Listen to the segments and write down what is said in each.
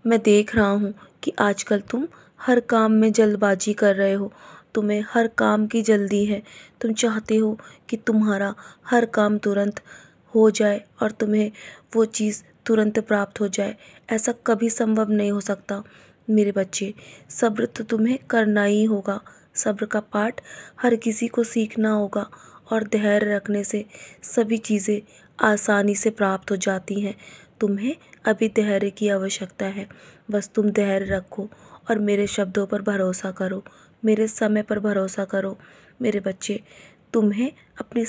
मैं देख रहा हूँ कि आजकल तुम हर काम में जल्दबाजी कर रहे हो। तुम्हें हर काम की जल्दी है। तुम चाहते हो कि तुम्हारा हर काम तुरंत हो जाए और तुम्हें वो चीज़ तुरंत प्राप्त हो जाए। ऐसा कभी संभव नहीं हो सकता मेरे बच्चे। सब्र तो तुम्हें करना ही होगा। सब्र का पाठ हर किसी को सीखना होगा और धैर्य रखने से सभी चीज़ें आसानी से प्राप्त हो जाती हैं। तुम्हें अभी धैर्य की आवश्यकता है। बस तुम धैर्य रखो और मेरे शब्दों पर भरोसा करो, मेरे समय पर भरोसा करो मेरे बच्चे। तुम्हें अपनी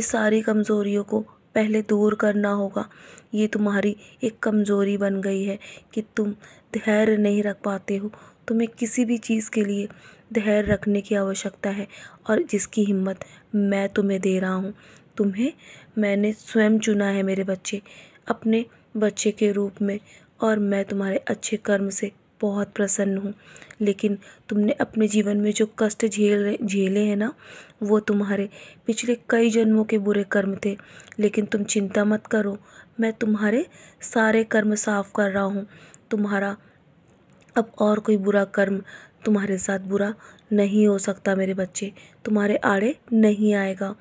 सारी कमज़ोरियों को पहले दूर करना होगा। ये तुम्हारी एक कमज़ोरी बन गई है कि तुम धैर्य नहीं रख पाते हो। तुम्हें किसी भी चीज़ के लिए धैर्य रखने की आवश्यकता है और जिसकी हिम्मत मैं तुम्हें दे रहा हूँ। तुम्हें मैंने स्वयं चुना है मेरे बच्चे, अपने बच्चे के रूप में, और मैं तुम्हारे अच्छे कर्म से बहुत प्रसन्न हूँ। लेकिन तुमने अपने जीवन में जो कष्ट झेले हैं ना, वो तुम्हारे पिछले कई जन्मों के बुरे कर्म थे। लेकिन तुम चिंता मत करो, मैं तुम्हारे सारे कर्म साफ कर रहा हूँ। तुम्हारा अब और कोई बुरा कर्म तुम्हारे साथ बुरा नहीं हो सकता मेरे बच्चे, तुम्हारे आड़े नहीं आएगा।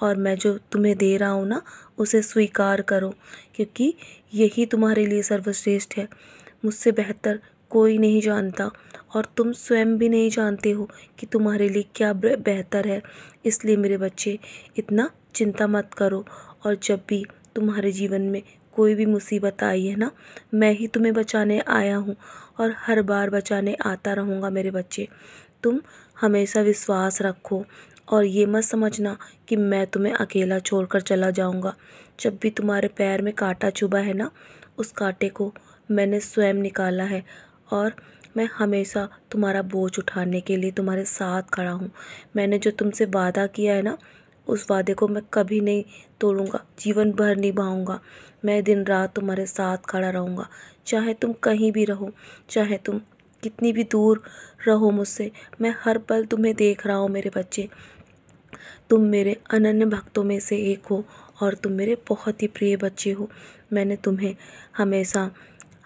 और मैं जो तुम्हें दे रहा हूँ ना, उसे स्वीकार करो, क्योंकि यही तुम्हारे लिए सर्वश्रेष्ठ है। मुझसे बेहतर कोई नहीं जानता और तुम स्वयं भी नहीं जानते हो कि तुम्हारे लिए क्या बेहतर है। इसलिए मेरे बच्चे, इतना चिंता मत करो। और जब भी तुम्हारे जीवन में कोई भी मुसीबत आई है ना, मैं ही तुम्हें बचाने आया हूँ और हर बार बचाने आता रहूँगा मेरे बच्चे। तुम हमेशा विश्वास रखो और ये मत समझना कि मैं तुम्हें अकेला छोड़कर चला जाऊँगा। जब भी तुम्हारे पैर में कांटा चुभा है ना, उस कांटे को मैंने स्वयं निकाला है और मैं हमेशा तुम्हारा बोझ उठाने के लिए तुम्हारे साथ खड़ा हूँ। मैंने जो तुमसे वादा किया है ना, उस वादे को मैं कभी नहीं तोड़ूंगा, जीवन भर निभाऊंगा। मैं दिन रात तुम्हारे साथ खड़ा रहूँगा, चाहे तुम कहीं भी रहो, चाहे तुम कितनी भी दूर रहो मुझसे। मैं हर पल तुम्हें देख रहा हूँ मेरे बच्चे। तुम मेरे अनन्य भक्तों में से एक हो और तुम मेरे बहुत ही प्रिय बच्चे हो। मैंने तुम्हें हमेशा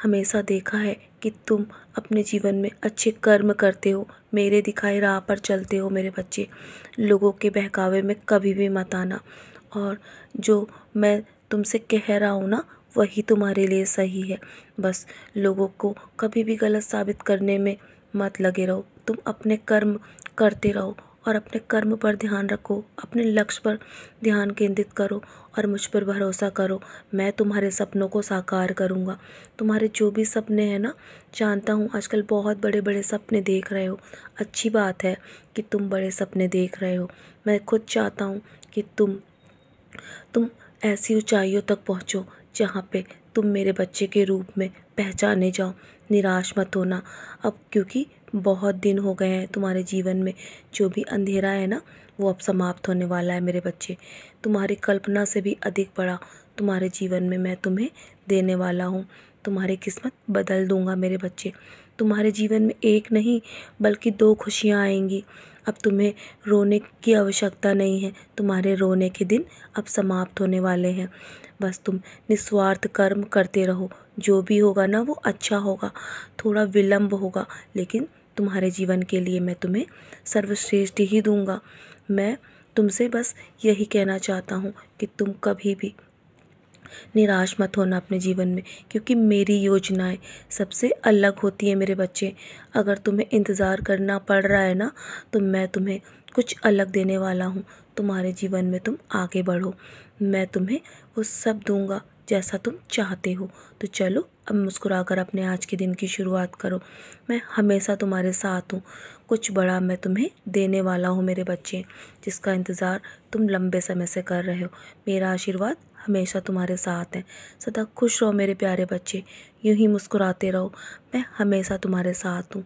हमेशा देखा है कि तुम अपने जीवन में अच्छे कर्म करते हो, मेरे दिखाई राह पर चलते हो मेरे बच्चे। लोगों के बहकावे में कभी भी मत आना, और जो मैं तुमसे कह रहा हूँ ना, वही तुम्हारे लिए सही है। बस लोगों को कभी भी गलत साबित करने में मत लगे रहो। तुम अपने कर्म करते रहो और अपने कर्म पर ध्यान रखो, अपने लक्ष्य पर ध्यान केंद्रित करो और मुझ पर भरोसा करो। मैं तुम्हारे सपनों को साकार करूँगा। तुम्हारे जो भी सपने हैं ना, जानता हूँ आजकल बहुत बड़े बड़े सपने देख रहे हो। अच्छी बात है कि तुम बड़े सपने देख रहे हो। मैं खुद चाहता हूँ कि तुम ऐसी ऊंचाइयों तक पहुँचो जहाँ पे तुम मेरे बच्चे के रूप में पहचाने जाओ। निराश मत होना अब, क्योंकि बहुत दिन हो गए हैं तुम्हारे जीवन में। जो भी अंधेरा है ना, वो अब समाप्त होने वाला है मेरे बच्चे। तुम्हारी कल्पना से भी अधिक बड़ा तुम्हारे जीवन में मैं तुम्हें देने वाला हूँ। तुम्हारी किस्मत बदल दूंगा मेरे बच्चे। तुम्हारे जीवन में एक नहीं बल्कि दो खुशियाँ आएंगी। अब तुम्हें रोने की आवश्यकता नहीं है। तुम्हारे रोने के दिन अब समाप्त होने वाले हैं। बस तुम निस्वार्थ कर्म करते रहो। जो भी होगा ना, वो अच्छा होगा। थोड़ा विलंब होगा, लेकिन तुम्हारे जीवन के लिए मैं तुम्हें सर्वश्रेष्ठ ही दूंगा। मैं तुमसे बस यही कहना चाहता हूँ कि तुम कभी भी निराश मत होना अपने जीवन में, क्योंकि मेरी योजनाएं सबसे अलग होती है मेरे बच्चे। अगर तुम्हें इंतज़ार करना पड़ रहा है ना, तो मैं तुम्हें कुछ अलग देने वाला हूँ। तुम्हारे जीवन में तुम आगे बढ़ो, मैं तुम्हें वो सब दूंगा जैसा तुम चाहते हो। तो चलो अब मुस्कुराकर अपने आज के दिन की शुरुआत करो। मैं हमेशा तुम्हारे साथ हूँ। कुछ बड़ा मैं तुम्हें देने वाला हूँ मेरे बच्चे, जिसका इंतज़ार तुम लंबे समय से कर रहे हो। मेरा आशीर्वाद हमेशा तुम्हारे साथ है। सदा खुश रहो मेरे प्यारे बच्चे, यूं ही मुस्कुराते रहो। मैं हमेशा तुम्हारे साथ हूँ।